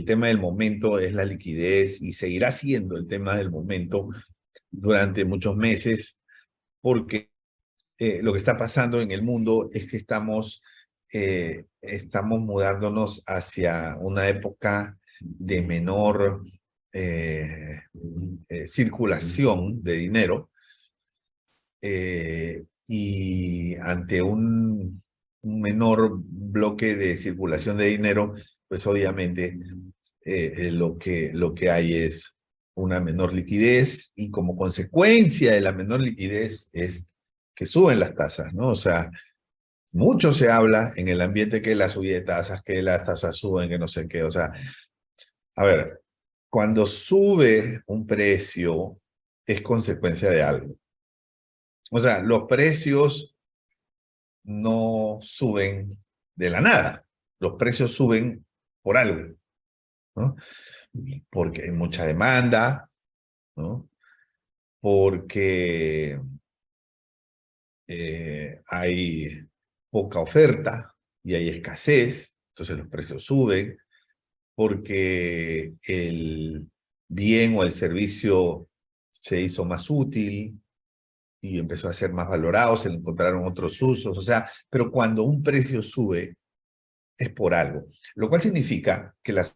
tema del momento es la liquidez y seguirá siendo el tema del momento durante muchos meses, porque lo que está pasando en el mundo es que estamos mudándonos hacia una época de menor circulación de dinero, y ante un menor bloque de circulación de dinero, pues obviamente lo que hay es una menor liquidez, y como consecuencia de la menor liquidez es que suben las tasas, ¿no? O sea, mucho se habla en el ambiente que la subida de tasas, que las tasas suben, que no sé qué. O sea, a ver, cuando sube un precio es consecuencia de algo. O sea, los precios no suben de la nada. Los precios suben por algo, ¿no? Porque hay mucha demanda, ¿no? Porque hay poca oferta y hay escasez, entonces los precios suben, porque el bien o el servicio se hizo más útil y empezó a ser más valorado, se le encontraron otros usos. O sea, pero cuando un precio sube es por algo, lo cual significa que la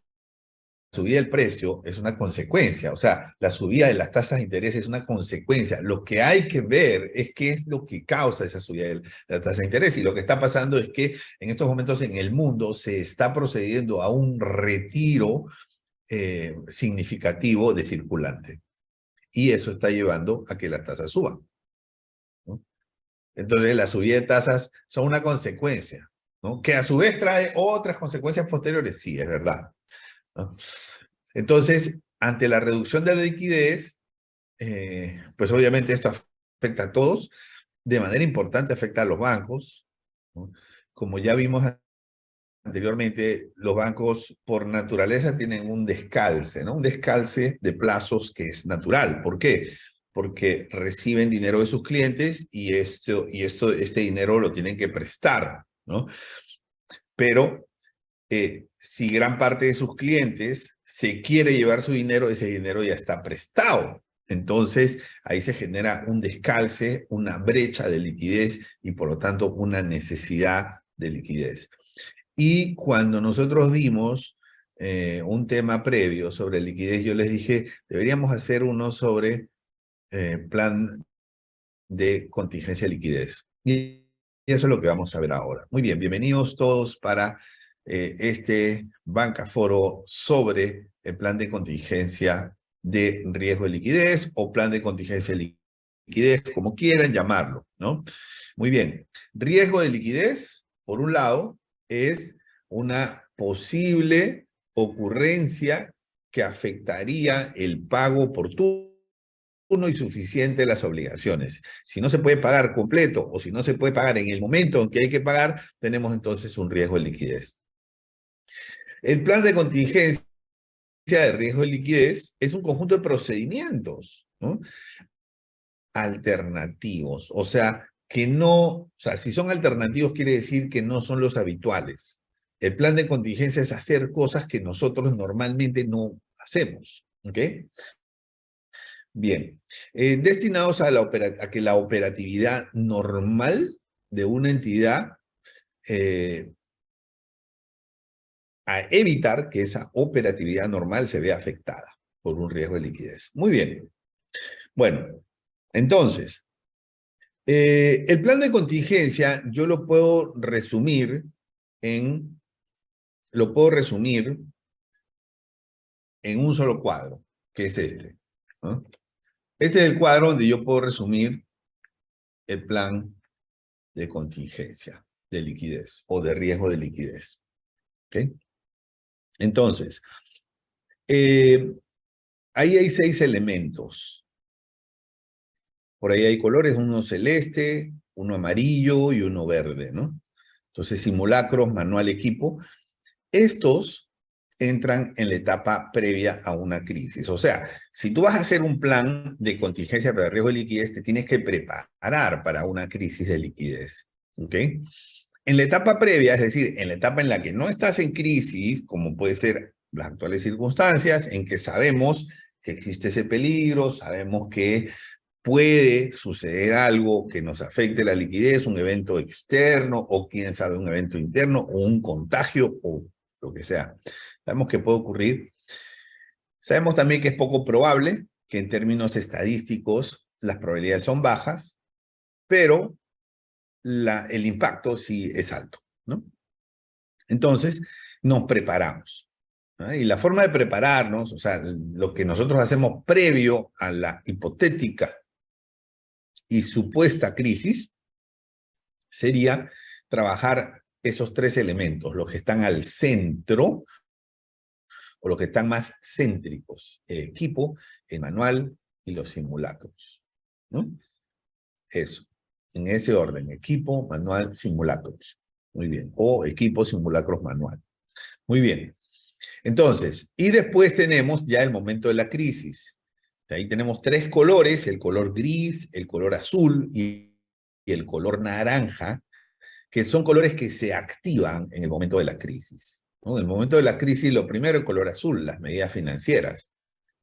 subida del precio es una consecuencia. O sea, la subida de las tasas de interés es una consecuencia. Lo que hay que ver es qué es lo que causa esa subida de la tasa de interés, y lo que está pasando es que en estos momentos en el mundo se está procediendo a un retiro significativo de circulante, y eso está llevando a que las tasas suban, ¿no? Entonces, la subida de tasas son una consecuencia, ¿no? Que a su vez trae otras consecuencias posteriores, sí, es verdad, ¿no? Entonces, ante la reducción de la liquidez, pues obviamente esto afecta a todos. De manera importante afecta a los bancos, ¿no? Como ya vimos anteriormente, los bancos por naturaleza tienen un descalce, ¿no? Un descalce de plazos que es natural. ¿Por qué? Porque reciben dinero de sus clientes y este dinero lo tienen que prestar, ¿no? Pero si gran parte de sus clientes se quiere llevar su dinero, ese dinero ya está prestado. Entonces, ahí se genera un descalce, una brecha de liquidez y, por lo tanto, una necesidad de liquidez. Y cuando nosotros vimos un tema previo sobre liquidez, yo les dije, deberíamos hacer uno sobre plan de contingencia de liquidez. Y eso es lo que vamos a ver ahora. Muy bien, bienvenidos todos para este Bancaforo sobre el plan de contingencia de riesgo de liquidez, o plan de contingencia de liquidez, como quieran llamarlo, ¿no? Muy bien, riesgo de liquidez, por un lado, es una posible ocurrencia que afectaría el pago oportuno y suficiente de las obligaciones. Si no se puede pagar completo, o si no se puede pagar en el momento en que hay que pagar, tenemos entonces un riesgo de liquidez. El plan de contingencia de riesgo de liquidez es un conjunto de procedimientos, ¿no?, alternativos. O sea, si son alternativos quiere decir que no son los habituales. El plan de contingencia es hacer cosas que nosotros normalmente no hacemos, ¿ok? Bien, destinados a que la operatividad normal de una entidad, a evitar que esa operatividad normal se vea afectada por un riesgo de liquidez. Muy bien. Bueno, entonces, el plan de contingencia yo lo puedo resumir en un solo cuadro, que es este, ¿no? Este es el cuadro donde yo puedo resumir el plan de contingencia de liquidez o de riesgo de liquidez, ¿ok? Entonces, ahí hay 6 elementos. Por ahí hay colores, uno celeste, uno amarillo y uno verde, ¿no? Entonces, simulacros, manual, equipo. Estos entran en la etapa previa a una crisis. O sea, si tú vas a hacer un plan de contingencia para riesgo de liquidez, te tienes que preparar para una crisis de liquidez, ¿ok? En la etapa previa, es decir, en la etapa en la que no estás en crisis, como puede ser las actuales circunstancias en que sabemos que existe ese peligro, sabemos que puede suceder algo que nos afecte la liquidez, un evento externo o quién sabe un evento interno o un contagio o lo que sea. Sabemos que puede ocurrir. Sabemos también que es poco probable, que en términos estadísticos las probabilidades son bajas, pero el impacto sí es alto, ¿no? Entonces, nos preparamos, ¿no? Y la forma de prepararnos, o sea, lo que nosotros hacemos previo a la hipotética y supuesta crisis, sería trabajar esos tres elementos, los que están al centro o los que están más céntricos, el equipo, el manual y los simulacros, ¿no? Eso, en ese orden, equipo, manual, simulacros. Muy bien, o equipo, simulacros, manual. Muy bien. Entonces, y después tenemos ya el momento de la crisis. Ahí tenemos tres colores, el color gris, el color azul y el color naranja, que son colores que se activan en el momento de la crisis, ¿no? En el momento de la crisis, lo primero, el color azul, las medidas financieras.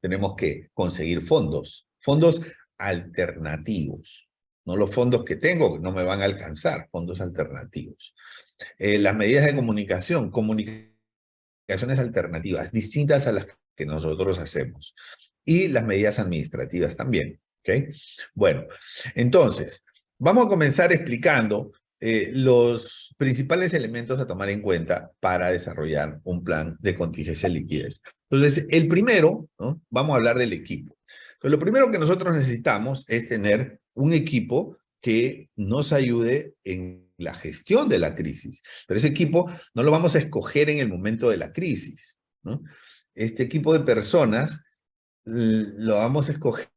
Tenemos que conseguir fondos, fondos alternativos, no los fondos que tengo, que no me van a alcanzar, fondos alternativos. Las medidas de comunicación, comunicaciones alternativas, distintas a las que nosotros hacemos. Y las medidas administrativas también, ¿ok? Bueno, entonces, vamos a comenzar explicando los principales elementos a tomar en cuenta para desarrollar un plan de contingencia de liquidez. Entonces, el primero, ¿no? Vamos a hablar del equipo. Entonces, lo primero que nosotros necesitamos es tener un equipo que nos ayude en la gestión de la crisis. Pero ese equipo no lo vamos a escoger en el momento de la crisis, ¿no? Este equipo de personas lo vamos a escoger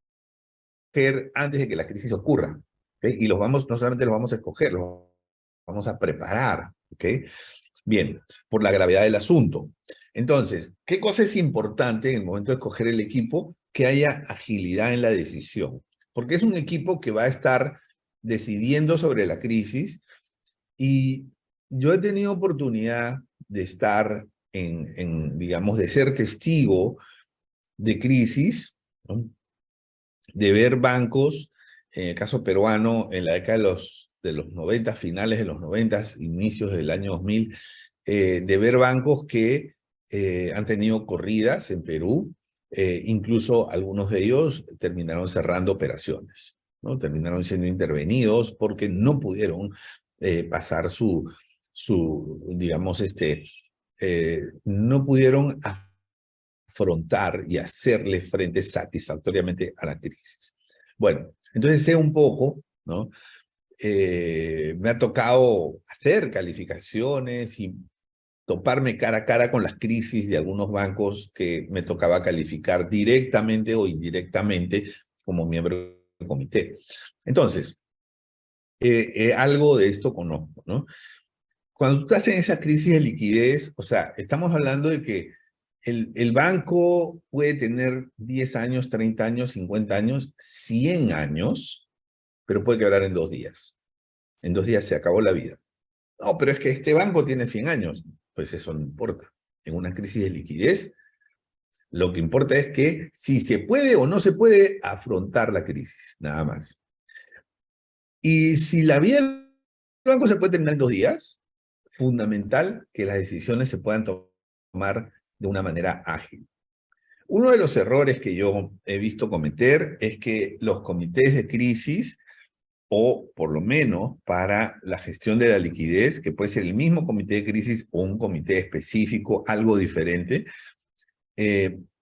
antes de que la crisis ocurra, ¿okay? Y no solamente los vamos a escoger, los vamos a preparar, ¿ok? Bien, por la gravedad del asunto. Entonces, ¿qué cosa es importante en el momento de escoger el equipo? Que haya agilidad en la decisión, porque es un equipo que va a estar decidiendo sobre la crisis y yo he tenido oportunidad de estar digamos, de ser testigo de crisis, ¿no? De ver bancos, en el caso peruano, en la década de los 90, finales de los 90, inicios del año 2000, de ver bancos que han tenido corridas en Perú, incluso algunos de ellos terminaron cerrando operaciones, ¿no? Terminaron siendo intervenidos porque no pudieron pasar digamos, no pudieron afrontar y hacerle frente satisfactoriamente a la crisis. Bueno, entonces sé un poco, ¿no? Me ha tocado hacer calificaciones y toparme cara a cara con las crisis de algunos bancos que me tocaba calificar directamente o indirectamente como miembro del comité. Entonces, algo de esto conozco, ¿no? Cuando tú estás en esa crisis de liquidez, o sea, estamos hablando de que el banco puede tener 10 años, 30 años, 50 años, 100 años, pero puede quebrar en 2 días. En 2 días se acabó la vida. No, pero es que este banco tiene 100 años. Pues eso no importa. En una crisis de liquidez, lo que importa es que si se puede o no se puede afrontar la crisis, nada más. Y si la vida del banco se puede terminar en 2 días, fundamental que las decisiones se puedan tomar de una manera ágil. Uno de los errores que yo he visto cometer es que los comités de crisis, o por lo menos para la gestión de la liquidez, que puede ser el mismo comité de crisis o un comité específico, algo diferente,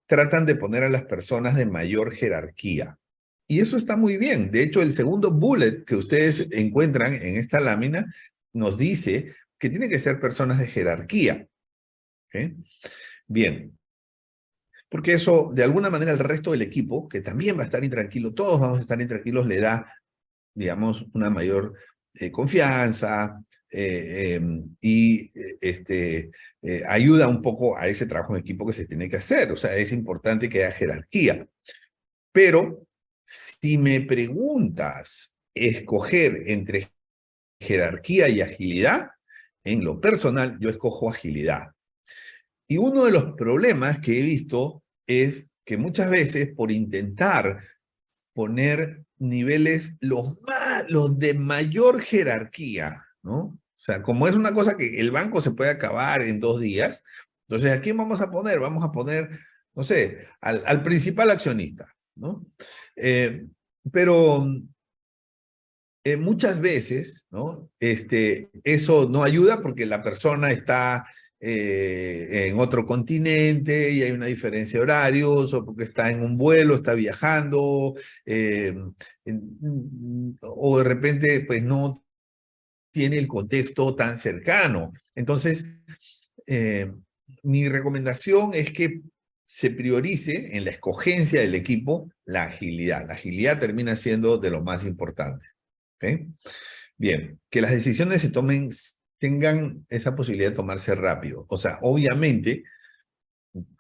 tratan de poner a las personas de mayor jerarquía. Y eso está muy bien. De hecho, el segundo bullet que ustedes encuentran en esta lámina nos dice que tiene que ser personas de jerarquía. ¿Okay? Bien. Porque eso, de alguna manera, el resto del equipo, que también va a estar intranquilo, todos vamos a estar intranquilos, le da, digamos, una mayor confianza y ayuda un poco a ese trabajo en equipo que se tiene que hacer. O sea, es importante que haya jerarquía. Pero si me preguntas escoger entre jerarquía y agilidad, en lo personal yo escojo agilidad. Y uno de los problemas que he visto es que muchas veces por intentar poner niveles los de mayor jerarquía, ¿no? O sea, como es una cosa que el banco se puede acabar en 2 días, entonces ¿a quién vamos a poner? Vamos a poner, no sé, al principal accionista, ¿no? Eh, pero muchas veces, ¿no? Eso no ayuda porque la persona está en otro continente y hay una diferencia de horarios, o porque está en un vuelo, está viajando, eh, o de repente pues no tiene el contexto tan cercano. Entonces, eh, mi recomendación es que se priorice en la escogencia del equipo la agilidad. La agilidad termina siendo de lo más importante. ¿Okay? Bien, que las decisiones se tomen, tengan esa posibilidad de tomarse rápido. O sea, obviamente,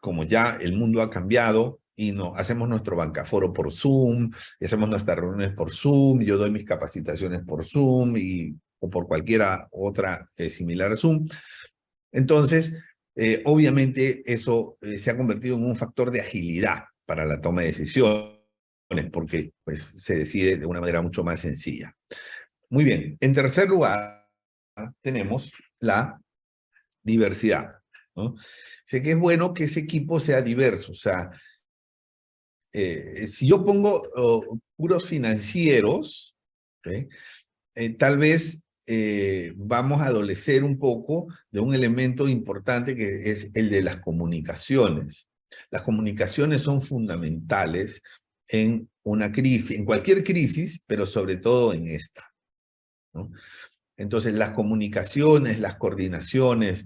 como ya el mundo ha cambiado y no, hacemos nuestro bancaforo por Zoom, y hacemos nuestras reuniones por Zoom, yo doy mis capacitaciones por Zoom o por cualquiera otra similar a Zoom. Entonces, obviamente eso se ha convertido en un factor de agilidad para la toma de decisiones, porque pues, se decide de una manera mucho más sencilla. Muy bien, en tercer lugar tenemos la diversidad, ¿no? Sé que es bueno que ese equipo sea diverso, o sea, si yo pongo puros financieros, ¿okay? Tal vez vamos a adolecer un poco de un elemento importante que es el de las comunicaciones. Las comunicaciones son fundamentales en una crisis, en cualquier crisis, pero sobre todo en esta, ¿no? Entonces, las comunicaciones, las coordinaciones,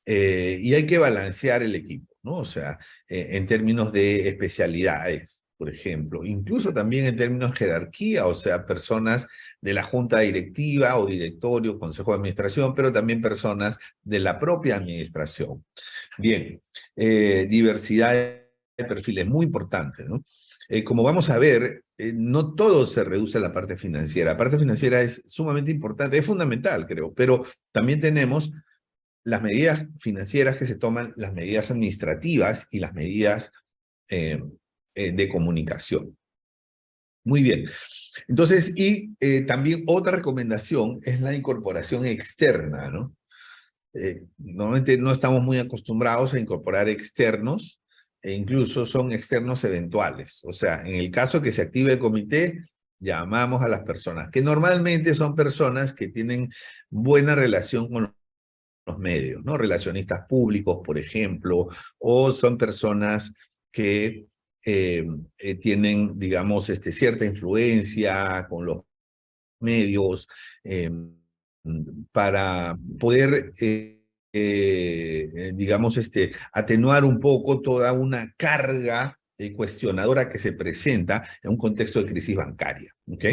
y hay que balancear el equipo, ¿no? O sea, en términos de especialidades, por ejemplo, incluso también en términos de jerarquía, o sea, personas de la junta directiva o directorio, consejo de administración, pero también personas de la propia administración. Bien, diversidad de perfiles, muy importante, ¿no? Como vamos a ver, no todo se reduce a la parte financiera. La parte financiera es sumamente importante, es fundamental, creo, pero también tenemos las medidas financieras que se toman, las medidas administrativas y las medidas de comunicación. Muy bien. Entonces, y también otra recomendación es la incorporación externa, ¿no? Normalmente no estamos muy acostumbrados a incorporar externos, e incluso son externos eventuales. O sea, en el caso que se active el comité, llamamos a las personas, que normalmente son personas que tienen buena relación con los medios, ¿no? Relacionistas públicos, por ejemplo, o son personas que tienen, digamos, cierta influencia con los medios, para poder, digamos, atenuar un poco toda una carga cuestionadora que se presenta en un contexto de crisis bancaria, ¿ok?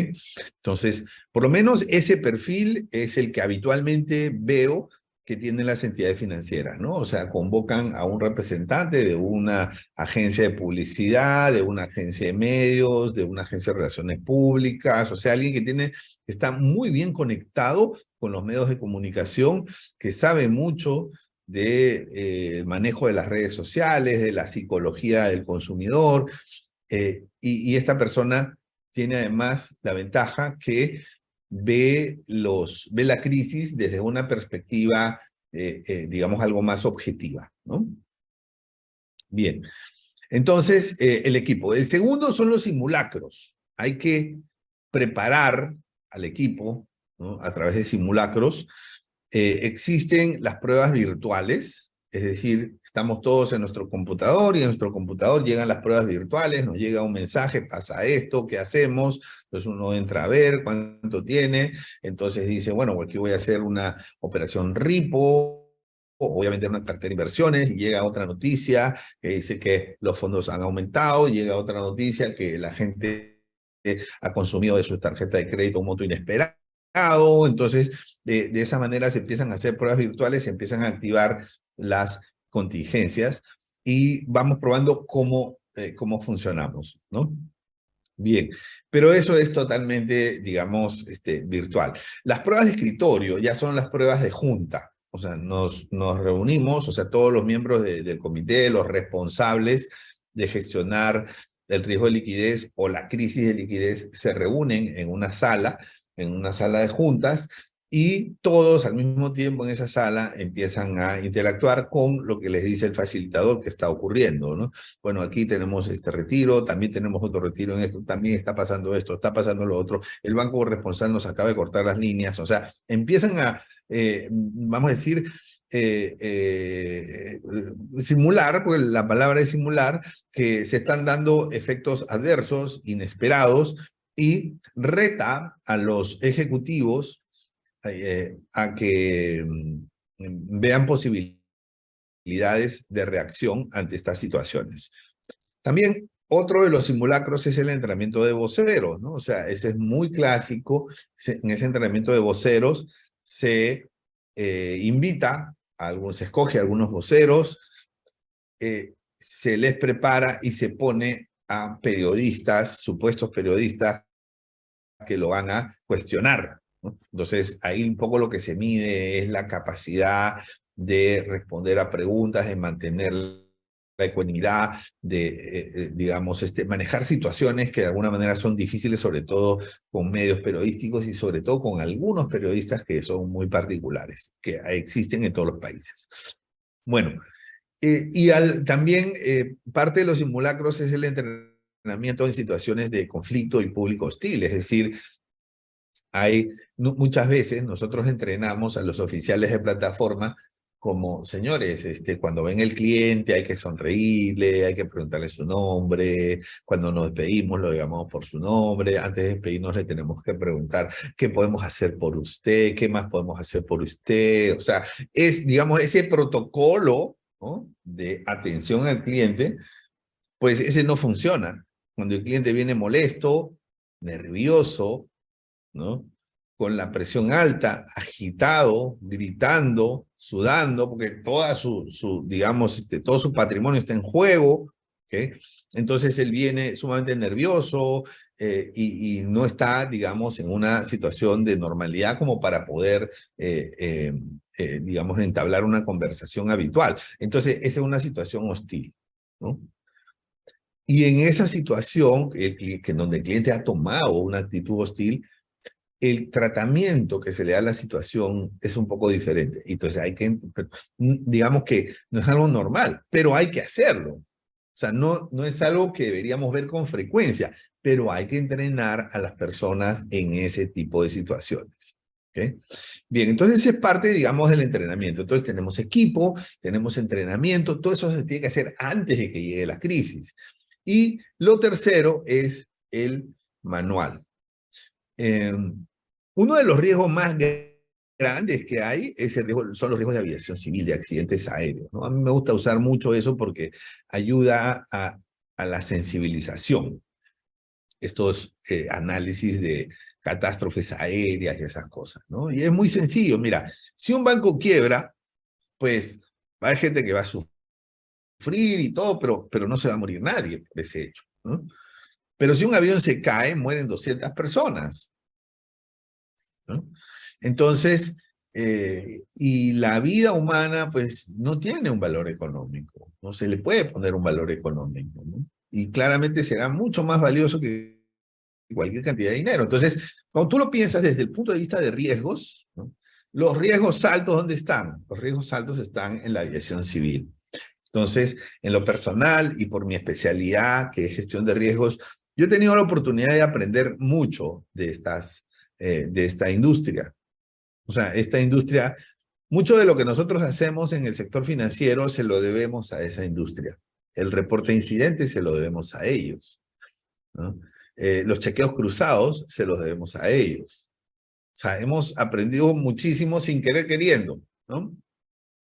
Entonces, por lo menos ese perfil es el que habitualmente veo que tienen las entidades financieras, ¿no? O sea, convocan a un representante de una agencia de publicidad, de una agencia de medios, de una agencia de relaciones públicas, o sea, alguien que está muy bien conectado con los medios de comunicación, que sabe mucho del manejo de las redes sociales, de la psicología del consumidor, y esta persona tiene además la ventaja que ve la crisis desde una perspectiva, digamos, algo más objetiva, ¿no? Bien, entonces, el equipo. El segundo son los simulacros. Hay que preparar al equipo, ¿no? A través de simulacros. Existen las pruebas virtuales, es decir, estamos todos en nuestro computador y en nuestro computador llegan las pruebas virtuales, nos llega un mensaje, pasa esto, ¿qué hacemos? Entonces uno entra a ver cuánto tiene, entonces dice, bueno, aquí voy a hacer una operación RIPO, obviamente una cartera de inversiones, y llega otra noticia que dice que los fondos han aumentado, llega otra noticia que la gente ha consumido de su tarjeta de crédito un monto inesperado. Entonces, de esa manera se empiezan a hacer pruebas virtuales, se empiezan a activar las contingencias y vamos probando cómo funcionamos, ¿no? Bien, pero eso es totalmente, digamos, virtual. Las pruebas de escritorio ya son las pruebas de junta, O sea, nos reunimos, o sea, todos los miembros del comité, los responsables de gestionar el riesgo de liquidez o la crisis de liquidez, se reúnen en una sala de juntas, y todos al mismo tiempo en esa sala empiezan a interactuar con lo que les dice el facilitador que está ocurriendo, ¿no? Bueno, aquí tenemos este retiro, también tenemos otro retiro en esto, también está pasando esto, está pasando lo otro, el banco corresponsal nos acaba de cortar las líneas, o sea, empiezan a, vamos a decir, simular, porque la palabra es simular, que se están dando efectos adversos, inesperados, y reta a los ejecutivos a que vean posibilidades de reacción ante estas situaciones. También otro de los simulacros es el entrenamiento de voceros, ¿no? O sea, ese es muy clásico. En ese entrenamiento de voceros se invita a algunos, se escoge a algunos voceros, se les prepara y se pone a periodistas, supuestos periodistas, que lo van a cuestionar, ¿no? Entonces, ahí un poco lo que se mide es la capacidad de responder a preguntas, de mantener la ecuanimidad, de, digamos, manejar situaciones que de alguna manera son difíciles, sobre todo con medios periodísticos y sobre todo con algunos periodistas que son muy particulares, que existen en todos los países. Bueno, también parte de los simulacros es el entrenamiento en situaciones de conflicto y público hostil, es decir, muchas veces nosotros entrenamos a los oficiales de plataforma como, señores, cuando ven el cliente hay que sonreírle, hay que preguntarle su nombre, cuando nos despedimos lo llamamos por su nombre, antes de despedirnos le tenemos que preguntar qué podemos hacer por usted, qué más podemos hacer por usted, o sea, es, digamos, ese protocolo, ¿no?, de atención al cliente, pues ese no funciona. Cuando el cliente viene molesto, nervioso, ¿no?, con la presión alta, agitado, gritando, sudando, porque digamos, todo su patrimonio está en juego, ¿okay? Entonces él viene sumamente nervioso y no está, digamos, en una situación de normalidad como para poder, digamos, entablar una conversación habitual. Entonces, esa es una situación hostil, ¿no? Y en esa situación, donde el cliente ha tomado una actitud hostil, el tratamiento que se le da a la situación es un poco diferente. Entonces digamos que no es algo normal, pero hay que hacerlo. O sea, no es algo que deberíamos ver con frecuencia, pero hay que entrenar a las personas en ese tipo de situaciones. ¿Okay? Bien, entonces es parte, digamos, del entrenamiento. Entonces tenemos equipo, tenemos entrenamiento, todo eso se tiene que hacer antes de que llegue la crisis. Y lo tercero es el manual. Uno de los riesgos más grandes que hay son los riesgos de aviación civil, de accidentes aéreos, ¿no? A mí me gusta usar mucho eso porque ayuda a la sensibilización. Estos análisis de catástrofes aéreas y esas cosas, ¿no? Y es muy sencillo. Mira, si un banco quiebra, pues hay gente que va a sufrir y todo, pero no se va a morir nadie por ese hecho, ¿no? Pero si un avión se cae, mueren 200 personas, ¿no? Entonces, y la vida humana, pues, no tiene un valor económico, no se le puede poner un valor económico, ¿no? Y claramente será mucho más valioso que cualquier cantidad de dinero. Entonces, cuando tú lo piensas desde el punto de vista de riesgos, ¿no?, los riesgos altos, ¿dónde están? Los riesgos altos están en la aviación civil. Entonces, en lo personal y por mi especialidad, que es gestión de riesgos, yo he tenido la oportunidad de aprender mucho de esta industria. O sea, esta industria, mucho de lo que nosotros hacemos en el sector financiero se lo debemos a esa industria. El reporte de incidentes se lo debemos a ellos, ¿no? Los chequeos cruzados se los debemos a ellos. O sea, hemos aprendido muchísimo sin querer queriendo, ¿no?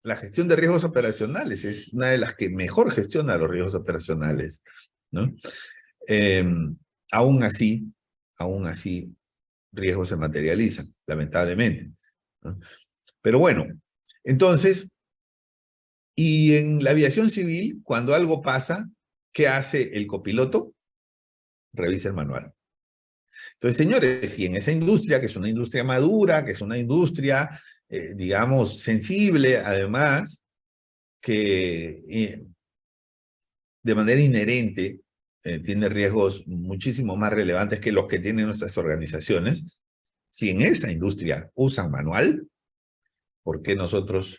La gestión de riesgos operacionales es una de las que mejor gestiona los riesgos operacionales, ¿no? Eh, aún así, riesgos se materializan, lamentablemente, ¿no? Pero bueno, entonces, y en la aviación civil, cuando algo pasa, ¿qué hace el copiloto? Revisa el manual. Entonces, señores, si en esa industria, que es una industria madura, que es una industria digamos, sensible, además, que de manera inherente tiene riesgos muchísimo más relevantes que los que tienen nuestras organizaciones. Si en esa industria usan manual, ¿por qué nosotros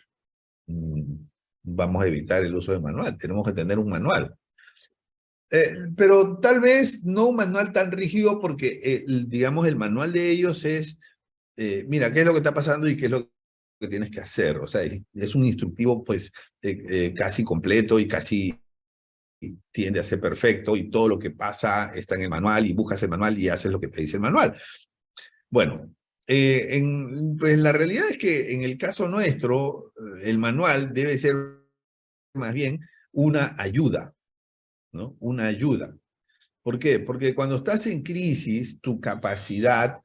vamos a evitar el uso de manual? Tenemos que tener un manual. Pero tal vez no un manual tan rígido porque, digamos, el manual de ellos es, mira, ¿qué es lo que está pasando y qué es lo que tienes que hacer? O sea, es un instructivo pues casi completo y casi tiende a ser perfecto y todo lo que pasa está en el manual y buscas el manual y haces lo que te dice el manual. Bueno, pues la realidad es que en el caso nuestro, el manual debe ser más bien una ayuda, ¿no? Una ayuda. ¿Por qué? Porque cuando estás en crisis, tu capacidad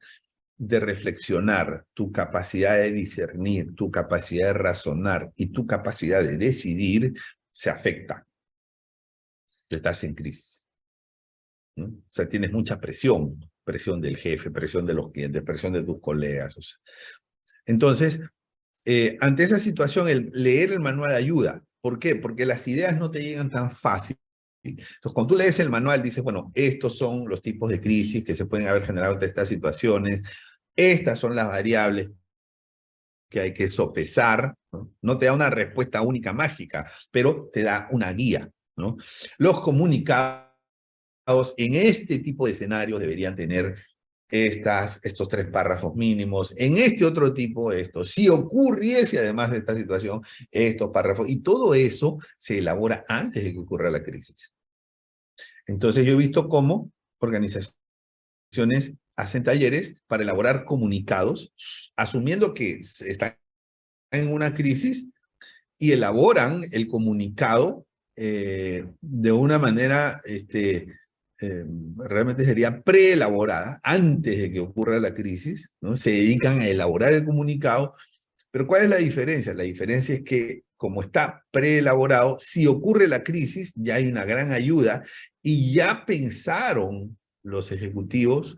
de reflexionar, tu capacidad de discernir, tu capacidad de razonar y tu capacidad de decidir se afecta. Estás en crisis, ¿no? O sea, tienes mucha presión, presión del jefe, presión de los clientes, presión de tus colegas. O sea. Entonces, ante esa situación, el leer el manual ayuda. ¿Por qué? Porque las ideas no te llegan tan fácil. Entonces, cuando tú lees el manual, dices, bueno, estos son los tipos de crisis que se pueden haber generado ante estas situaciones, estas son las variables que hay que sopesar, ¿no? No te da una respuesta única mágica, pero te da una guía, ¿no? Los comunicados en este tipo de escenarios deberían tener estos 3 párrafos mínimos, en este otro tipo esto, si ocurriese además de esta situación, estos párrafos, y todo eso se elabora antes de que ocurra la crisis. Entonces yo he visto cómo organizaciones hacen talleres para elaborar comunicados, asumiendo que están en una crisis, y elaboran el comunicado de una manera realmente sería preelaborada, antes de que ocurra la crisis, ¿no? Se dedican a elaborar el comunicado, pero ¿cuál es la diferencia? La diferencia es que como está preelaborado, si ocurre la crisis, ya hay una gran ayuda y ya pensaron los ejecutivos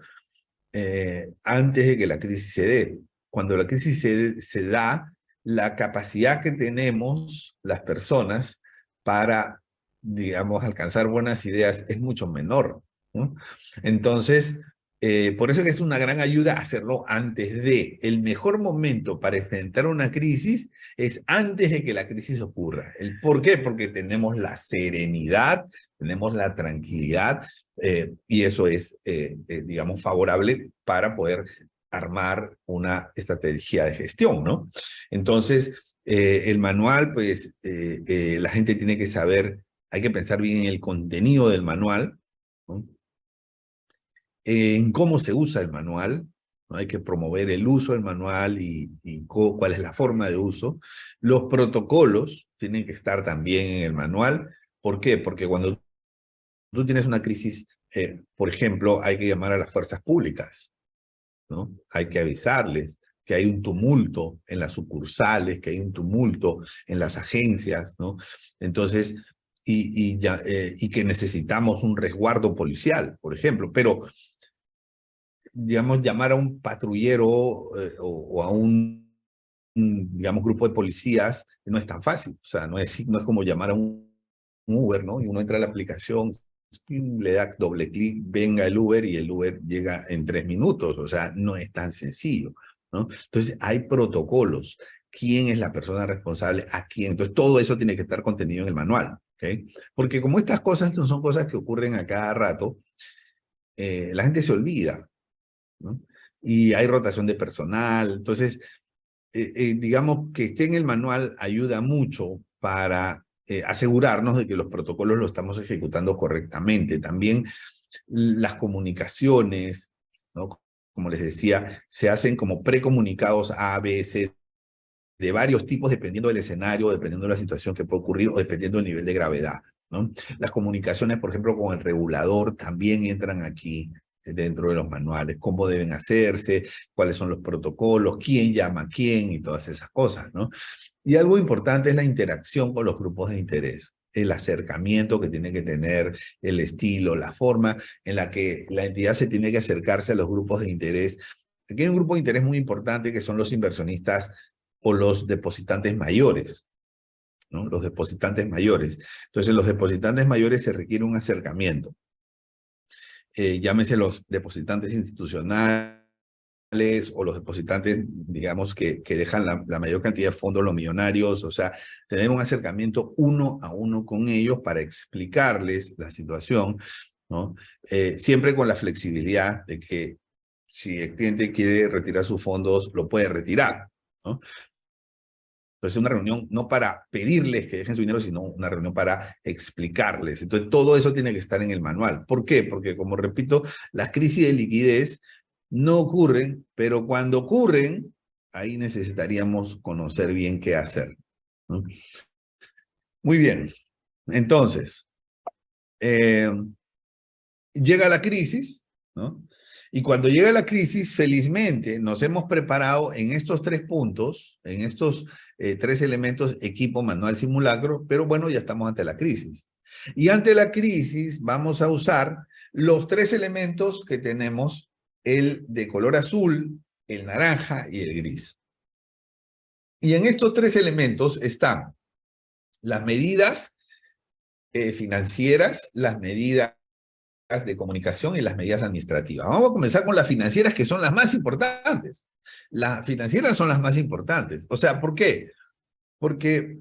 antes de que la crisis se dé. Cuando la crisis se da, la capacidad que tenemos las personas para, digamos, alcanzar buenas ideas es mucho menor, ¿no? Entonces, por eso que es una gran ayuda hacerlo antes de. El mejor momento para enfrentar una crisis es antes de que la crisis ocurra. ¿Por qué? Porque tenemos la serenidad, tenemos la tranquilidad, y eso es, digamos, favorable para poder armar una estrategia de gestión, ¿no? Entonces, el manual, pues, la gente tiene que saber, hay que pensar bien en el contenido del manual, ¿no? En cómo se usa el manual, ¿no? Hay que promover el uso del manual y cuál es la forma de uso. Los protocolos tienen que estar también en el manual. ¿Por qué? Porque cuando tú tienes una crisis, por ejemplo, hay que llamar a las fuerzas públicas, ¿no? Hay que avisarles que hay un tumulto en las sucursales, que hay un tumulto en las agencias, ¿no? Entonces, y que necesitamos un resguardo policial, por ejemplo, pero, digamos, llamar a un patrullero o a digamos, grupo de policías no es tan fácil, o sea, no es como llamar a un Uber, ¿no? Y uno entra a la aplicación, le da doble clic, venga el Uber y el Uber llega en 3 minutos. O sea, no es tan sencillo, ¿no? Entonces, hay protocolos. ¿Quién es la persona responsable? ¿A quién? Entonces, todo eso tiene que estar contenido en el manual, ¿ok? Porque como estas cosas no son cosas que ocurren a cada rato, la gente se olvida, ¿no? Y hay rotación de personal. Entonces, digamos que esté en el manual ayuda mucho para asegurarnos de que los protocolos lo estamos ejecutando correctamente. También las comunicaciones, ¿no? Como les decía, se hacen como precomunicados A, B, C, de varios tipos, dependiendo del escenario, dependiendo de la situación que puede ocurrir o dependiendo del nivel de gravedad, ¿no? Las comunicaciones, por ejemplo, con el regulador también entran aquí dentro de los manuales, cómo deben hacerse, cuáles son los protocolos, quién llama a quién y todas esas cosas, ¿no? Y algo importante es la interacción con los grupos de interés, el acercamiento que tiene que tener, el estilo, la forma en la que la entidad se tiene que acercarse a los grupos de interés. Aquí hay un grupo de interés muy importante que son los inversionistas o los depositantes mayores, ¿no? Los depositantes mayores. Entonces, los depositantes mayores se requiere un acercamiento. Llámese los depositantes institucionales o los depositantes, digamos, que dejan la mayor cantidad de fondos, los millonarios, o sea, tener un acercamiento uno a uno con ellos para explicarles la situación, ¿no? Siempre con la flexibilidad de que si el cliente quiere retirar sus fondos, lo puede retirar, ¿no? Entonces, es una reunión no para pedirles que dejen su dinero, sino una reunión para explicarles. Entonces, todo eso tiene que estar en el manual. ¿Por qué? Porque, como repito, las crisis de liquidez no ocurren, pero cuando ocurren, ahí necesitaríamos conocer bien qué hacer, ¿no? Muy bien. Entonces, llega la crisis, ¿no? Y cuando llega la crisis, felizmente nos hemos preparado en estos 3 puntos, en estos 3 elementos, equipo, manual, simulacro, pero bueno, ya estamos ante la crisis. Y ante la crisis vamos a usar los 3 elementos que tenemos, el de color azul, el naranja y el gris. Y en estos 3 elementos están las medidas financieras, las medidas de comunicación y las medidas administrativas. Vamos a comenzar con las financieras, que son las más importantes. Las financieras son las más importantes. O sea, ¿por qué? Porque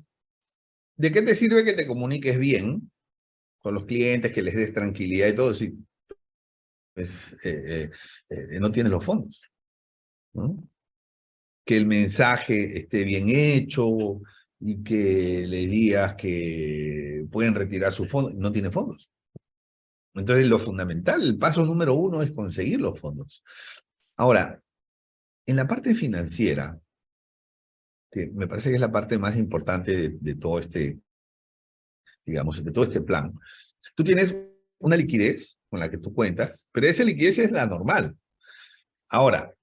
¿de qué te sirve que te comuniques bien con los clientes, que les des tranquilidad y todo, si pues, no tienes los fondos, ¿no? Que el mensaje esté bien hecho y que le digas que pueden retirar sus fondos, no tiene fondos. Entonces, lo fundamental, el paso número 1 es conseguir los fondos. Ahora, en la parte financiera, que me parece que es la parte más importante de todo este, digamos, de todo este plan, tú tienes una liquidez con la que tú cuentas, pero esa liquidez es la normal. Ahora,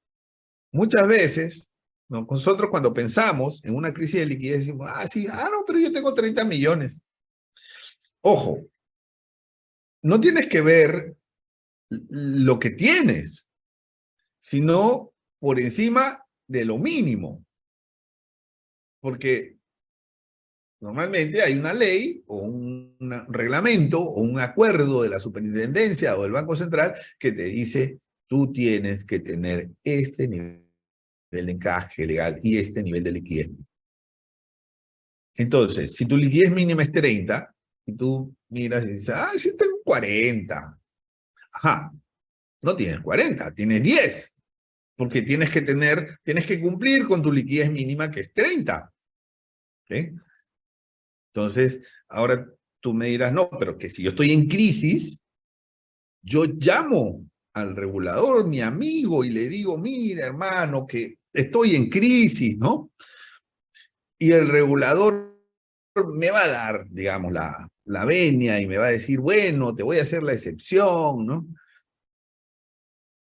muchas veces, ¿no? Nosotros cuando pensamos en una crisis de liquidez decimos, sí, no, pero yo tengo 30 millones. Ojo, no tienes que ver lo que tienes, sino por encima de lo mínimo. Porque normalmente hay una ley o un reglamento o un acuerdo de la superintendencia o del Banco Central que te dice, tú tienes que tener este nivel de encaje legal y este nivel de liquidez. Entonces, si tu liquidez mínima es 30, y tú miras y dices, sí tengo 40. Ajá, no tienes 40, tienes 10. Porque tienes que cumplir con tu liquidez mínima, que es 30. ¿Sí? Entonces, ahora tú me dirás, no, pero que si yo estoy en crisis, yo llamo al regulador, mi amigo, y le digo, mira, hermano, que estoy en crisis, ¿no? Y el regulador me va a dar, digamos, la venia y me va a decir, bueno, te voy a hacer la excepción, ¿no?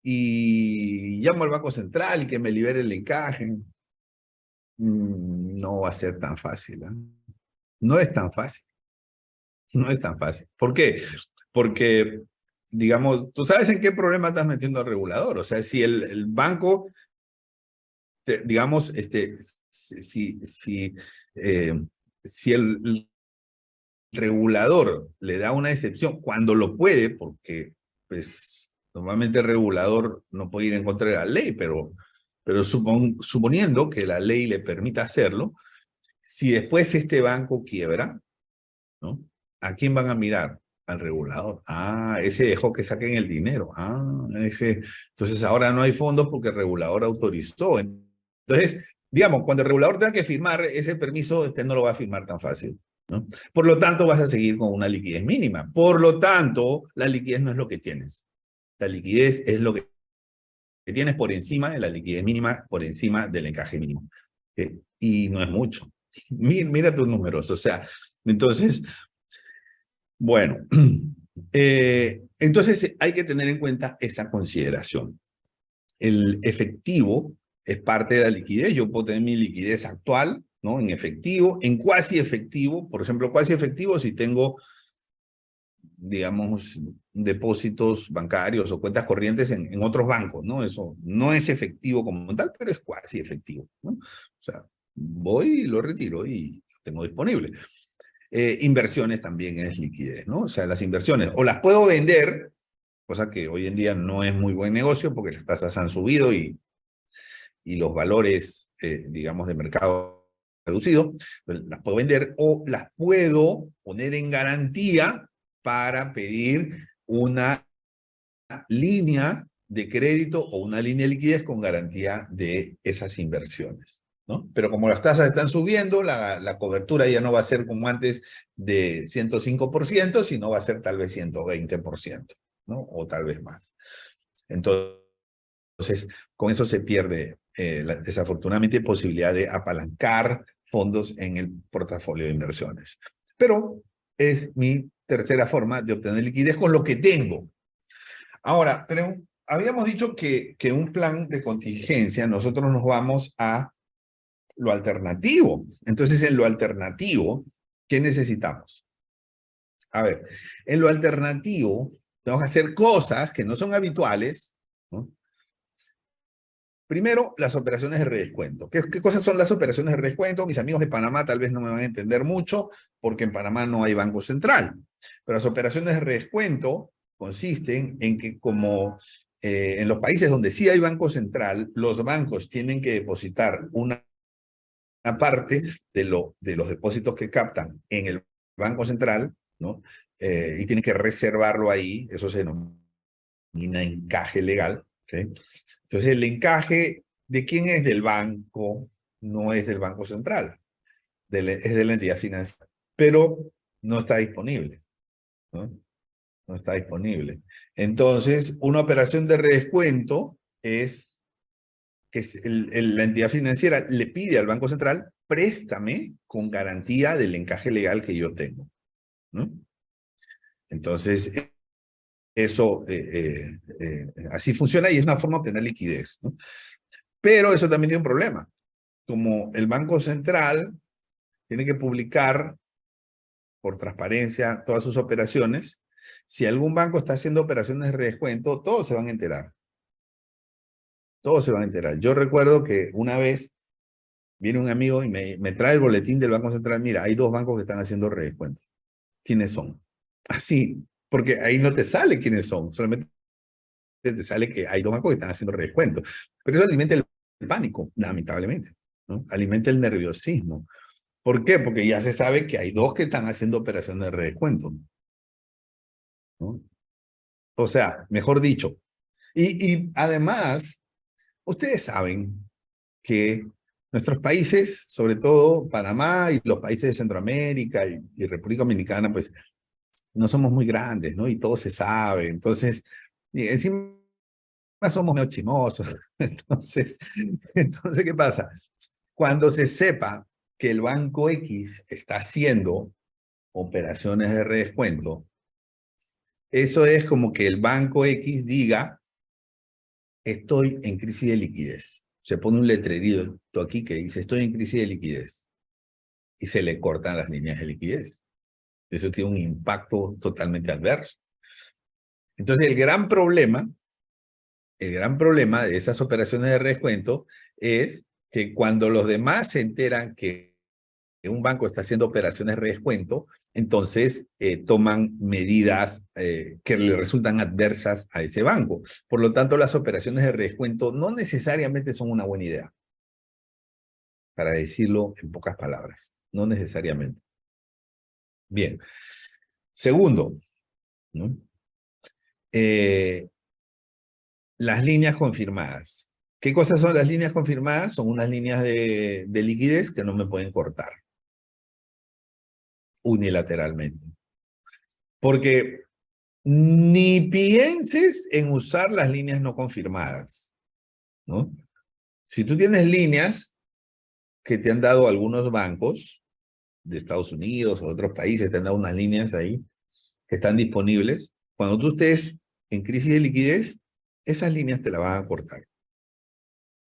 Y llamo al Banco Central y que me libere el encaje. No va a ser tan fácil, ¿eh? No es tan fácil. No es tan fácil. ¿Por qué? Porque, digamos, tú sabes en qué problema estás metiendo al regulador. O sea, si el banco, digamos, si el regulador le da una excepción, cuando lo puede, porque pues normalmente el regulador no puede ir en contra de la ley, pero suponiendo que la ley le permita hacerlo, si después este banco quiebra, ¿no? ¿A quién van a mirar? Al regulador. Ese dejó que saquen el dinero. Entonces ahora no hay fondos porque el regulador autorizó. Entonces, digamos, cuando el regulador tenga que firmar ese permiso, no lo va a firmar tan fácil, ¿no? Por lo tanto, vas a seguir con una liquidez mínima. Por lo tanto, la liquidez no es lo que tienes. La liquidez es lo que tienes por encima de la liquidez mínima, por encima del encaje mínimo. Y no es mucho. Mira tus números. O sea, entonces, bueno, entonces hay que tener en cuenta esa consideración. El efectivo es parte de la liquidez. Yo puedo tener mi liquidez actual, ¿no? En efectivo, en cuasi efectivo. Por ejemplo, cuasi efectivo si tengo, digamos, depósitos bancarios o cuentas corrientes en otros bancos, ¿no? Eso no es efectivo como tal, pero es cuasi efectivo, ¿no? O sea, voy y lo retiro y lo tengo disponible. Inversiones también es liquidez, ¿no? O sea, las inversiones o las puedo vender, cosa que hoy en día no es muy buen negocio porque las tasas han subido y los valores, digamos, de mercado reducido, pues las puedo vender o las puedo poner en garantía para pedir una línea de crédito o una línea de liquidez con garantía de esas inversiones, ¿no? Pero como las tasas están subiendo, la cobertura ya no va a ser como antes de 105%, sino va a ser tal vez 120%, ¿no? O tal vez más. Entonces, con eso se pierde desafortunadamente posibilidad de apalancar fondos en el portafolio de inversiones. Pero es mi tercera forma de obtener liquidez con lo que tengo. Ahora, pero habíamos dicho que un plan de contingencia, nosotros nos vamos a lo alternativo. Entonces, en lo alternativo, ¿qué necesitamos? A ver, en lo alternativo, tenemos que hacer cosas que no son habituales, ¿no? Primero, las operaciones de redescuento. ¿Qué cosas son las operaciones de redescuento? Mis amigos de Panamá tal vez no me van a entender mucho, porque en Panamá no hay banco central. Pero las operaciones de redescuento consisten en que como en los países donde sí hay banco central, los bancos tienen que depositar una parte de los depósitos que captan en el banco central, ¿no? Y tienen que reservarlo ahí, eso se denomina encaje legal, ¿okay? Entonces, el encaje, ¿de quién es? Del banco, no es del Banco Central, es de la entidad financiera, pero no está disponible, ¿no? No está disponible. Entonces, una operación de redescuento es que la entidad financiera le pide al Banco Central, préstame con garantía del encaje legal que yo tengo, ¿no? Entonces, eso así funciona y es una forma de obtener liquidez, ¿no? Pero eso también tiene un problema. Como el Banco Central tiene que publicar por transparencia todas sus operaciones, si algún banco está haciendo operaciones de redescuento, todos se van a enterar. Todos se van a enterar. Yo recuerdo que una vez viene un amigo y me trae el boletín del Banco Central. Mira, hay 2 bancos que están haciendo redescuento. ¿Quiénes son? Así, porque ahí no te sale quiénes son. Solamente te sale que hay 2 bancos que están haciendo redescuento. Pero eso alimenta el pánico, lamentablemente, ¿no? Alimenta el nerviosismo. ¿Por qué? Porque ya se sabe que hay 2 que están haciendo operaciones de redescuento, ¿no? O sea, mejor dicho. Y además, ustedes saben que nuestros países, sobre todo Panamá y los países de Centroamérica y República Dominicana, pues no somos muy grandes, ¿no? Y todo se sabe. Entonces, y encima somos medio chimosos. Entonces, ¿qué pasa? Cuando se sepa que el Banco X está haciendo operaciones de redescuento, eso es como que el Banco X diga, estoy en crisis de liquidez. Se pone un letrerito aquí que dice, estoy en crisis de liquidez. Y se le cortan las líneas de liquidez. Eso tiene un impacto totalmente adverso. Entonces, el gran problema de esas operaciones de redescuento es que cuando los demás se enteran que un banco está haciendo operaciones de redescuento, entonces toman medidas que le resultan adversas a ese banco. Por lo tanto, las operaciones de redescuento no necesariamente son una buena idea, para decirlo en pocas palabras. No necesariamente. Bien. Segundo, ¿no? Las líneas confirmadas. ¿Qué cosas son las líneas confirmadas? Son unas líneas de liquidez que no me pueden cortar unilateralmente. Porque ni pienses en usar las líneas no confirmadas, ¿no? Si tú tienes líneas que te han dado algunos bancos de Estados Unidos o de otros países, te han dado unas líneas ahí que están disponibles, cuando tú estés en crisis de liquidez, esas líneas te las van a cortar.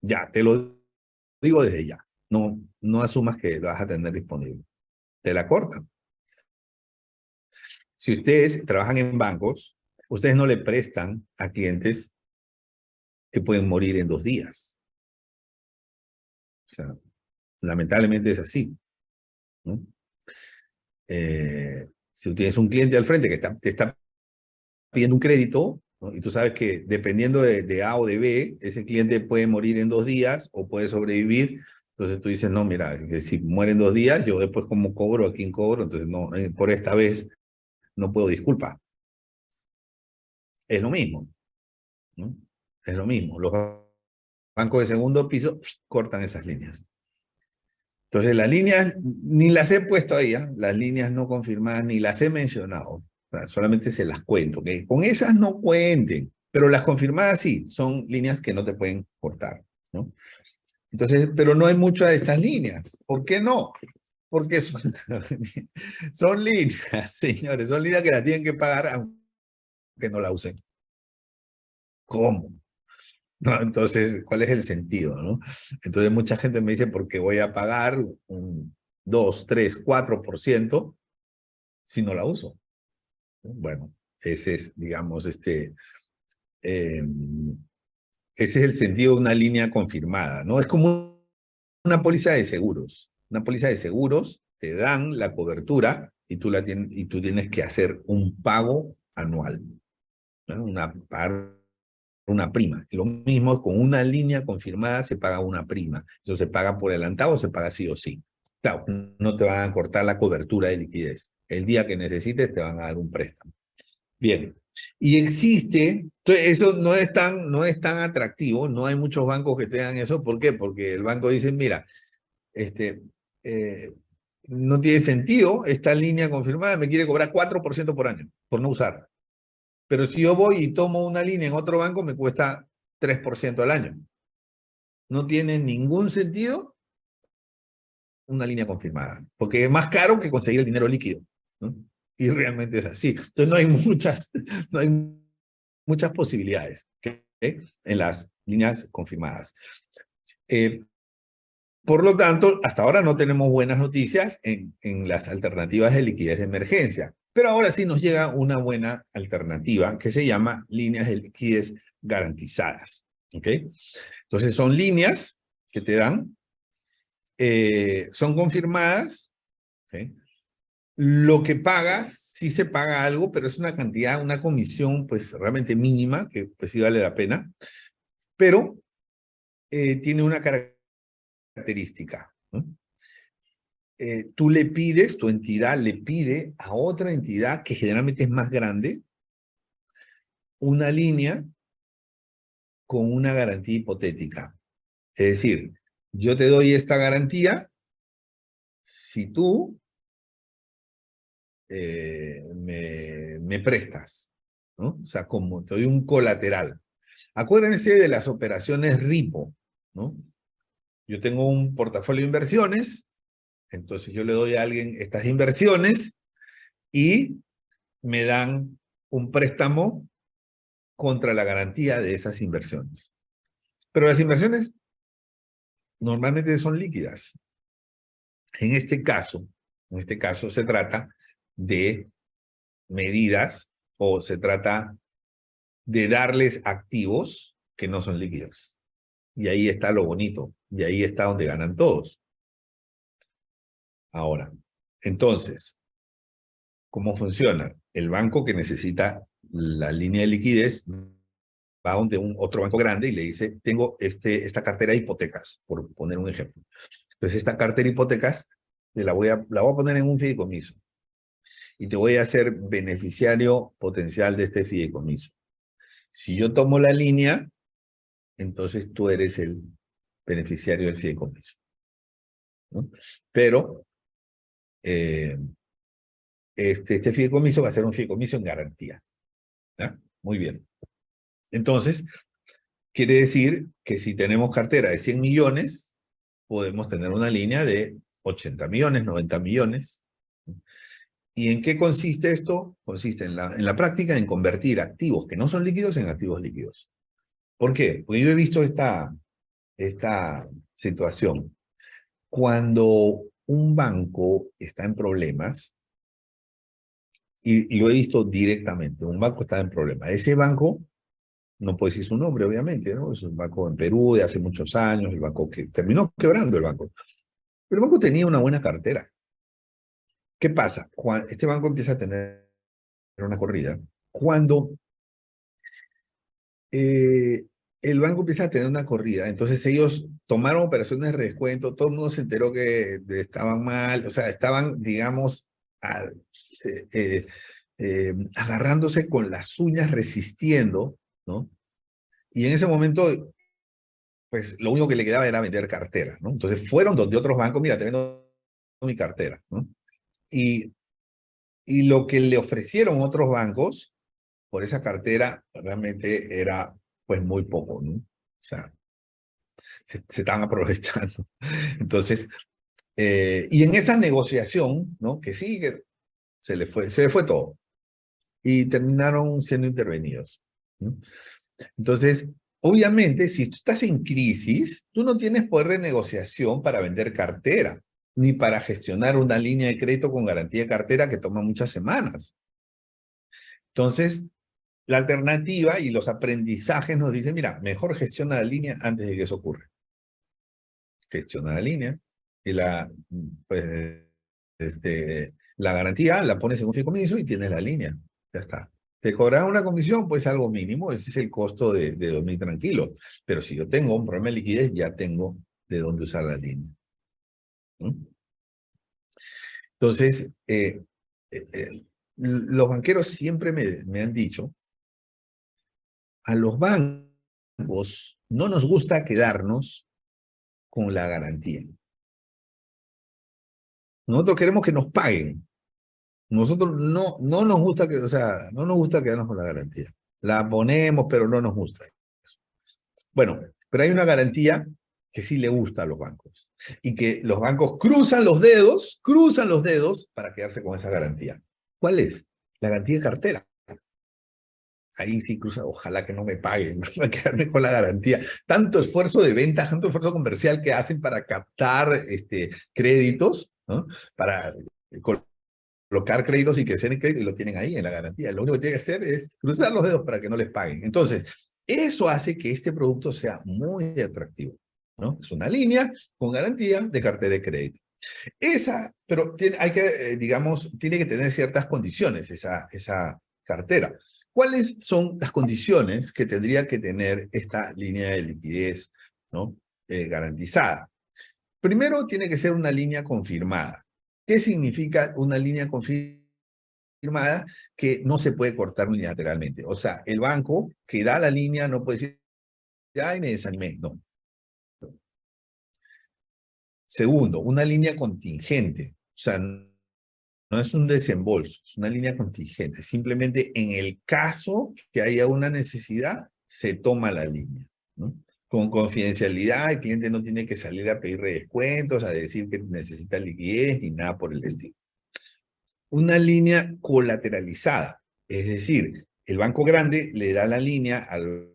Ya, te lo digo desde ya. No asumas que la vas a tener disponible. Te la cortan. Si ustedes trabajan en bancos, ustedes no le prestan a clientes que pueden morir en 2 días. O sea, Lamentablemente es así, ¿no? Si tú tienes un cliente al frente que te está pidiendo un crédito, ¿no? Y tú sabes que dependiendo de A o de B, ese cliente puede morir en 2 días o puede sobrevivir. Entonces tú dices, no, mira, que si muere en 2 días, yo después como cobro, a quién cobro, entonces no, por esta vez no puedo disculpa. Es lo mismo, ¿no? Es lo mismo. Los bancos de segundo piso cortan esas líneas. Entonces las líneas, ni las he puesto ahí, ¿eh? Las líneas no confirmadas, ni las he mencionado. O sea, solamente se las cuento, ¿ok? Con esas no cuenten, pero las confirmadas sí, son líneas que no te pueden cortar, ¿no? Entonces, pero no hay muchas de estas líneas. ¿Por qué no? Porque son líneas, señores, son líneas que las tienen que pagar aunque no la usen. ¿Cómo? ¿No? Entonces, ¿cuál es el sentido, no? Entonces, mucha gente me dice, ¿por qué voy a pagar un 2, 3, 4% si no la uso? Bueno, ese es, digamos, ese es el sentido de una línea confirmada, ¿no? Es como una póliza de seguros. Una póliza de seguros te dan la cobertura y tú tienes que hacer un pago anual, ¿no? Pagar una prima. Lo mismo con una línea confirmada se paga una prima. Eso se paga por adelantado o se paga sí o sí. Claro, no te van a cortar la cobertura de liquidez. El día que necesites te van a dar un préstamo. Bien. Y existe, entonces eso no es tan atractivo, no hay muchos bancos que tengan eso. ¿Por qué? Porque el banco dice, mira, eh, no tiene sentido, esta línea confirmada me quiere cobrar 4% por año, por no usar. Pero si yo voy y tomo una línea en otro banco, me cuesta 3% al año. No tiene ningún sentido una línea confirmada, porque es más caro que conseguir el dinero líquido, ¿no? Y realmente es así. Entonces no hay muchas posibilidades, ¿okay? En las líneas confirmadas. Por lo tanto, hasta ahora no tenemos buenas noticias en las alternativas de liquidez de emergencia. Pero ahora sí nos llega una buena alternativa que se llama líneas de liquidez garantizadas. ¿Ok? Entonces son líneas que te dan, son confirmadas. ¿Ok? Lo que pagas, sí se paga algo, pero es una cantidad, una comisión pues realmente mínima, que pues sí vale la pena, pero tiene una característica, ¿no? Tú le pides, tu entidad le pide a otra entidad que generalmente es más grande, una línea con una garantía hipotética. Es decir, yo te doy esta garantía si tú me prestas, ¿no? O sea, como te doy un colateral. Acuérdense de las operaciones RIPO, ¿no? Yo tengo un portafolio de inversiones, entonces yo le doy a alguien estas inversiones y me dan un préstamo contra la garantía de esas inversiones. Pero las inversiones normalmente son líquidas. En este caso se trata de medidas o se trata de darles activos que no son líquidos. Y ahí está lo bonito. Y ahí está donde ganan todos. Ahora, entonces, ¿cómo funciona? El banco que necesita la línea de liquidez va a donde otro banco grande y le dice, tengo esta cartera de hipotecas, por poner un ejemplo. Entonces, esta cartera de hipotecas la voy a poner en un fideicomiso y te voy a hacer beneficiario potencial de este fideicomiso. Si yo tomo la línea, entonces tú eres el beneficiario del fideicomiso, ¿no? Pero este fideicomiso va a ser un fideicomiso en garantía, ¿ya? Muy bien. Entonces, quiere decir que si tenemos cartera de 100 millones, podemos tener una línea de 80 millones, 90 millones. ¿Y en qué consiste esto? Consiste en la práctica en convertir activos que no son líquidos en activos líquidos. ¿Por qué? Porque yo he visto esta situación. Cuando un banco está en problemas, y lo he visto directamente, un banco está en problemas. Ese banco, no puedo decir su nombre, obviamente, ¿no? Es un banco en Perú de hace muchos años, el banco que terminó quebrando el banco. Pero el banco tenía una buena cartera. ¿Qué pasa? Cuando este banco empieza a tener una corrida, cuando eh, el banco empieza a tener una corrida, entonces ellos tomaron operaciones de descuento, todo el mundo se enteró que estaban mal, o sea, estaban, digamos, al- eh, eh, agarrándose con las uñas, resistiendo, ¿no? Y en ese momento, pues lo único que le quedaba era vender cartera, ¿no? Entonces fueron donde otros bancos, mira, te vendo mi cartera, ¿no? Y, y lo que le ofrecieron otros bancos por esa cartera realmente era pues muy poco, ¿no? O sea, se estaban aprovechando. Entonces, y en esa negociación, ¿no? Que sí, que se le fue todo. Y terminaron siendo intervenidos, ¿no? Entonces, obviamente, si tú estás en crisis, tú no tienes poder de negociación para vender cartera, ni para gestionar una línea de crédito con garantía de cartera que toma muchas semanas. Entonces, la alternativa y los aprendizajes nos dicen, mira, mejor gestiona la línea antes de que eso ocurra. Gestiona la línea y pues, la garantía la pones en un fideicomiso y tienes la línea. Ya está. Te cobran una comisión, pues algo mínimo, ese es el costo de dormir tranquilo. Pero si yo tengo un problema de liquidez, ya tengo de dónde usar la línea, ¿no? Entonces, los banqueros siempre me han dicho, a los bancos no nos gusta quedarnos con la garantía. Nosotros queremos que nos paguen. Nosotros no nos gusta que, o sea, no nos gusta quedarnos con la garantía. La ponemos, pero no nos gusta. Bueno, pero hay una garantía que sí le gusta a los bancos. Y que los bancos cruzan los dedos para quedarse con esa garantía. ¿Cuál es? La garantía de cartera. Ahí sí cruza, ojalá que no me paguen, para quedarme con la garantía. Tanto esfuerzo de venta, tanto esfuerzo comercial que hacen para captar créditos, ¿no? Para colocar créditos y que sean créditos y lo tienen ahí en la garantía. Lo único que tienen que hacer es cruzar los dedos para que no les paguen. Entonces, eso hace que este producto sea muy atractivo, ¿no? Es una línea con garantía de cartera de crédito. Pero hay que, digamos, tiene que tener ciertas condiciones esa cartera. ¿Cuáles son las condiciones que tendría que tener esta línea de liquidez, ¿no? Garantizada? Primero, tiene que ser una línea confirmada. ¿Qué significa una línea confirmada? Que no se puede cortar unilateralmente. O sea, el banco que da la línea no puede decir, ay, me desanimé. No. Segundo, una línea contingente. O sea, no es un desembolso, es una línea contingente. Simplemente en el caso que haya una necesidad, se toma la línea, ¿no? Con confidencialidad, el cliente no tiene que salir a pedir descuentos, a decir que necesita liquidez, ni nada por el estilo. Una línea colateralizada, es decir, el banco grande le da la línea al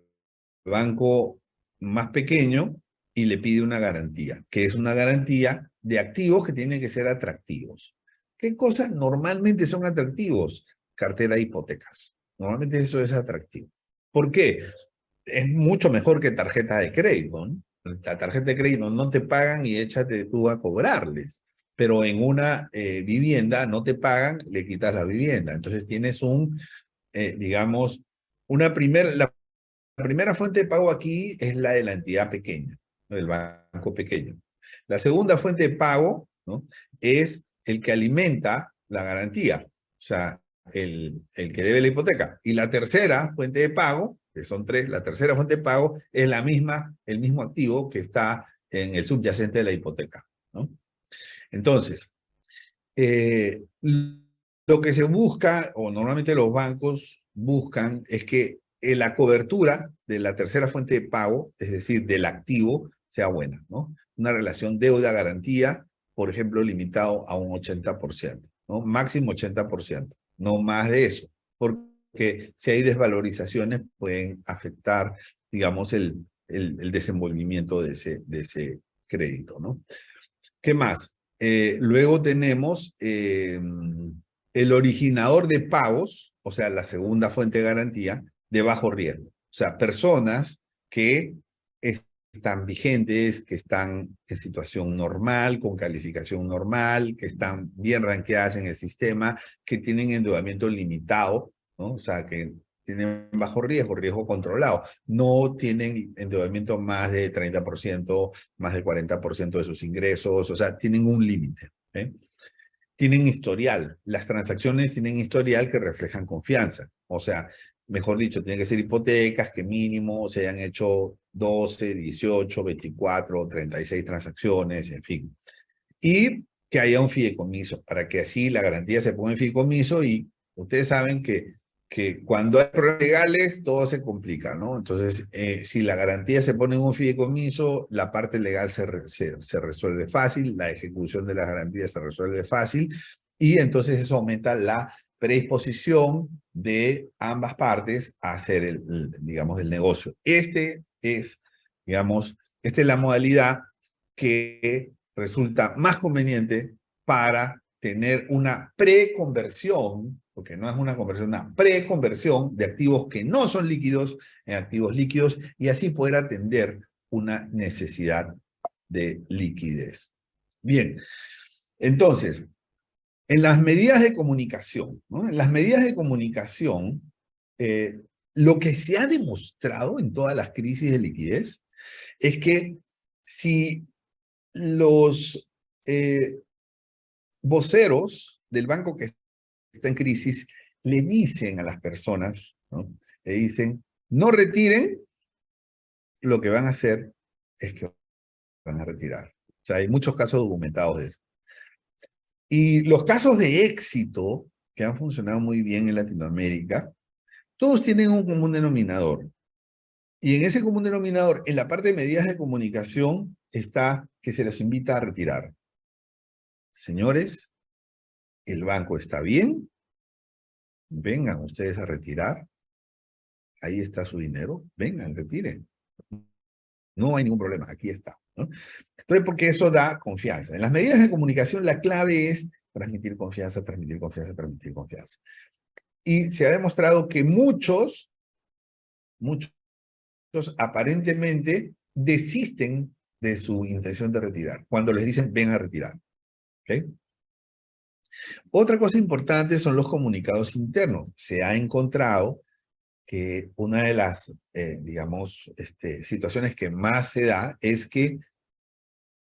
banco más pequeño y le pide una garantía, que es una garantía de activos que tienen que ser atractivos. ¿Qué cosas normalmente son atractivos? Cartera de hipotecas. Normalmente eso es atractivo. ¿Por qué? Es mucho mejor que tarjeta de crédito, ¿no? La tarjeta de crédito no te pagan y échate tú a cobrarles. Pero en una vivienda no te pagan, le quitas la vivienda. Entonces tienes digamos, la primera fuente de pago aquí es la de la entidad pequeña, ¿no? El banco pequeño. La segunda fuente de pago, ¿no? Es el que alimenta la garantía, o sea, el que debe la hipoteca. Y la tercera fuente de pago, que son tres, la tercera fuente de pago es el mismo activo que está en el subyacente de la hipoteca, ¿no? Entonces, lo que se busca, o normalmente los bancos buscan, es que la cobertura de la tercera fuente de pago, es decir, del activo, sea buena, ¿no? Una relación deuda-garantía, por ejemplo, limitado a un 80%, ¿no? Máximo 80%, no más de eso, porque si hay desvalorizaciones pueden afectar, digamos, el desenvolvimiento de ese crédito, ¿no? ¿Qué más? Luego tenemos el originador de pagos, o sea, la segunda fuente de garantía, de bajo riesgo. O sea, personas que están vigentes, que están en situación normal, con calificación normal, que están bien rankeadas en el sistema, que tienen endeudamiento limitado, ¿no? O sea, que tienen bajo riesgo, riesgo controlado. No tienen endeudamiento más de 30%, más del 40% de sus ingresos, o sea, tienen un límite. ¿Eh? Tienen historial. Las transacciones tienen historial que reflejan confianza. O sea, mejor dicho, tienen que ser hipotecas que mínimo se hayan hecho 12, 18, 24, 36 transacciones, en fin. Y que haya un fideicomiso, para que así la garantía se ponga en fideicomiso y ustedes saben que cuando hay problemas legales todo se complica, ¿no? Entonces, si la garantía se pone en un fideicomiso, la parte legal se resuelve fácil, la ejecución de las garantías se resuelve fácil y entonces eso aumenta la predisposición de ambas partes a hacer digamos, el negocio. Esta es la modalidad que resulta más conveniente para tener una preconversión, porque no es una conversión, una preconversión de activos que no son líquidos en activos líquidos y así poder atender una necesidad de liquidez. Bien, entonces, en las medidas de comunicación, ¿no? En las medidas de comunicación, lo que se ha demostrado en todas las crisis de liquidez es que si los voceros del banco que está en crisis le dicen a las personas, ¿no? Le dicen, no retiren, lo que van a hacer es que van a retirar. O sea, hay muchos casos documentados de eso. Y los casos de éxito que han funcionado muy bien en Latinoamérica, todos tienen un común denominador. Y en ese común denominador, en la parte de medidas de comunicación, está que se les invita a retirar. Señores, el banco está bien, vengan ustedes a retirar, ahí está su dinero, vengan, retiren. No hay ningún problema, aquí está, ¿no? Entonces, porque eso da confianza. En las medidas de comunicación, la clave es transmitir confianza, transmitir confianza, transmitir confianza. Y se ha demostrado que muchos aparentemente desisten de su intención de retirar, cuando les dicen, ven a retirar. ¿Okay? Otra cosa importante son los comunicados internos. Se ha encontrado que una de las, digamos, situaciones que más se da es que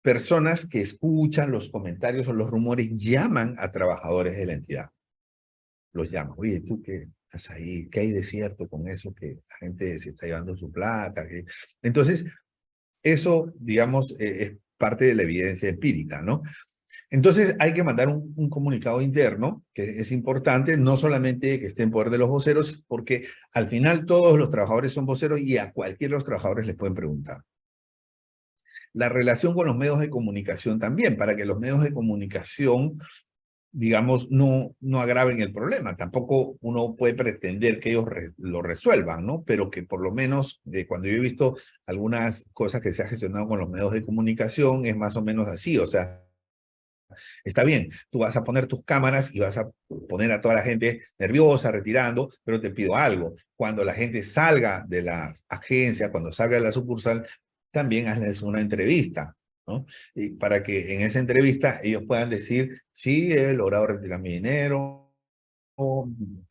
personas que escuchan los comentarios o los rumores llaman a trabajadores de la entidad. Los llaman. Oye, ¿tú qué estás ahí? ¿Qué hay de cierto con eso? Que la gente se está llevando su plata. Entonces, eso, digamos, es parte de la evidencia empírica, ¿no? Entonces hay que mandar un comunicado interno, que es importante, no solamente que esté en poder de los voceros, porque al final todos los trabajadores son voceros y a cualquiera de los trabajadores les pueden preguntar. La relación con los medios de comunicación también, para que los medios de comunicación, digamos, no agraven el problema. Tampoco uno puede pretender que ellos lo resuelvan, ¿no? Pero que por lo menos, cuando yo he visto algunas cosas que se han gestionado con los medios de comunicación, es más o menos así, o sea, está bien, tú vas a poner tus cámaras y vas a poner a toda la gente nerviosa, retirando, pero te pido algo. Cuando la gente salga de la agencia, cuando salga de la sucursal, también hazles una entrevista, ¿no? Y para que en esa entrevista ellos puedan decir, sí, he logrado retirar mi dinero,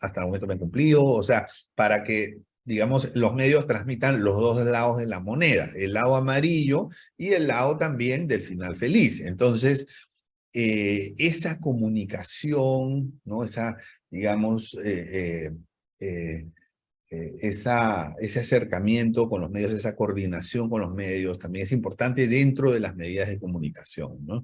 hasta el momento me he cumplido, o sea, para que, digamos, los medios transmitan los dos lados de la moneda, el lado amarillo y el lado también del final feliz. Entonces, esa comunicación, ¿no? Esa, digamos, ese acercamiento con los medios, esa coordinación con los medios, también es importante dentro de las medidas de comunicación, ¿no?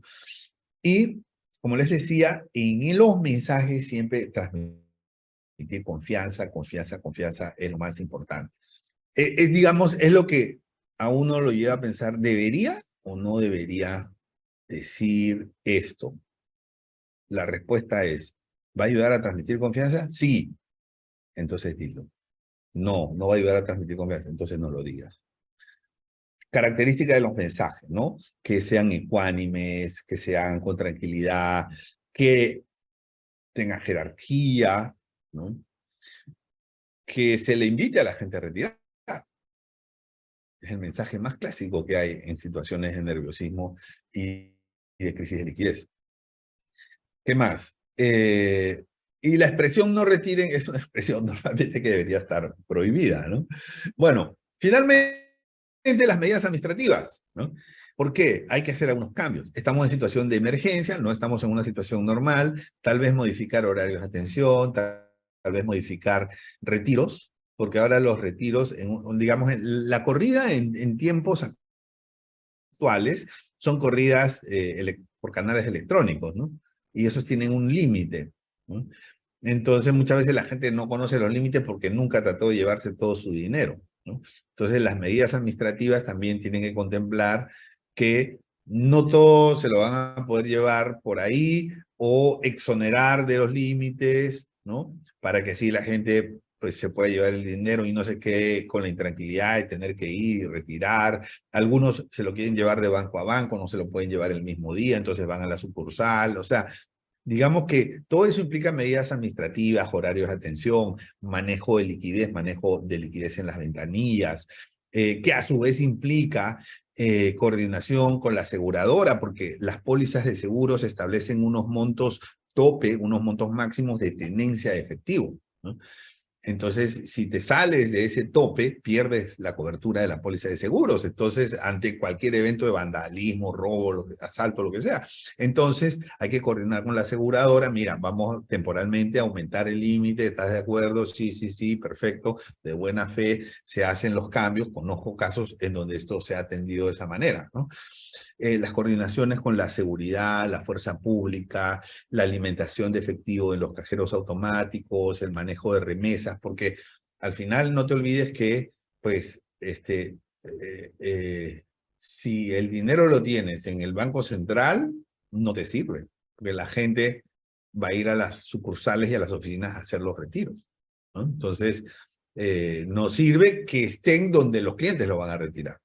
Y, como les decía, en los mensajes siempre transmitir confianza, confianza, confianza es lo más importante. Digamos, es lo que a uno lo lleva a pensar, ¿debería o no debería decir esto? La respuesta es, ¿va a ayudar a transmitir confianza? Sí. Entonces dilo. No, no va a ayudar a transmitir confianza, entonces no lo digas. Característica de los mensajes, ¿no? Que sean ecuánimes, que sean con tranquilidad, que tengan jerarquía, ¿no? Que se le invite a la gente a retirar. Es el mensaje más clásico que hay en situaciones de nerviosismo y de crisis de liquidez. ¿Qué más? Y la expresión no retiren es una expresión normalmente que debería estar prohibida, ¿no? Bueno, finalmente las medidas administrativas, ¿no? ¿Por qué? Hay que hacer algunos cambios. Estamos en situación de emergencia, no estamos en una situación normal, tal vez modificar horarios de atención, tal vez modificar retiros, porque ahora los retiros, digamos, la corrida en tiempos actuales son corridas por canales electrónicos, ¿no? Y esos tienen un límite, ¿no? Entonces, muchas veces la gente no conoce los límites porque nunca trató de llevarse todo su dinero, ¿no? Entonces, las medidas administrativas también tienen que contemplar que no todo se lo van a poder llevar por ahí o exonerar de los límites, ¿no? Para que sí la gente pues se pueda llevar el dinero y no se quede con la intranquilidad de tener que ir y retirar. Algunos se lo quieren llevar de banco a banco, no se lo pueden llevar el mismo día, entonces van a la sucursal. O sea, digamos que todo eso implica medidas administrativas, horarios de atención, manejo de liquidez en las ventanillas, que a su vez implica coordinación con la aseguradora, porque las pólizas de seguros establecen unos montos tope, unos montos máximos de tenencia de efectivo, ¿no? Entonces, si te sales de ese tope, pierdes la cobertura de la póliza de seguros. Entonces, ante cualquier evento de vandalismo, robo, asalto, lo que sea. Entonces, hay que coordinar con la aseguradora. Mira, vamos temporalmente a aumentar el límite. ¿Estás de acuerdo? Sí, sí, sí, perfecto. De buena fe se hacen los cambios. Conozco casos en donde esto se ha atendido de esa manera, ¿no? Las coordinaciones con la seguridad, la fuerza pública, la alimentación de efectivo en los cajeros automáticos, el manejo de remesas, porque al final no te olvides que, pues, si el dinero lo tienes en el Banco Central, no te sirve, porque la gente va a ir a las sucursales y a las oficinas a hacer los retiros, ¿no? Entonces, no sirve que estén donde los clientes lo van a retirar.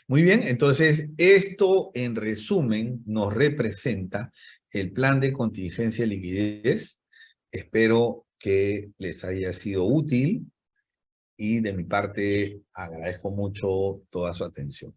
Muy bien, entonces esto en resumen nos representa el plan de contingencia y liquidez. Espero que les haya sido útil y de mi parte agradezco mucho toda su atención.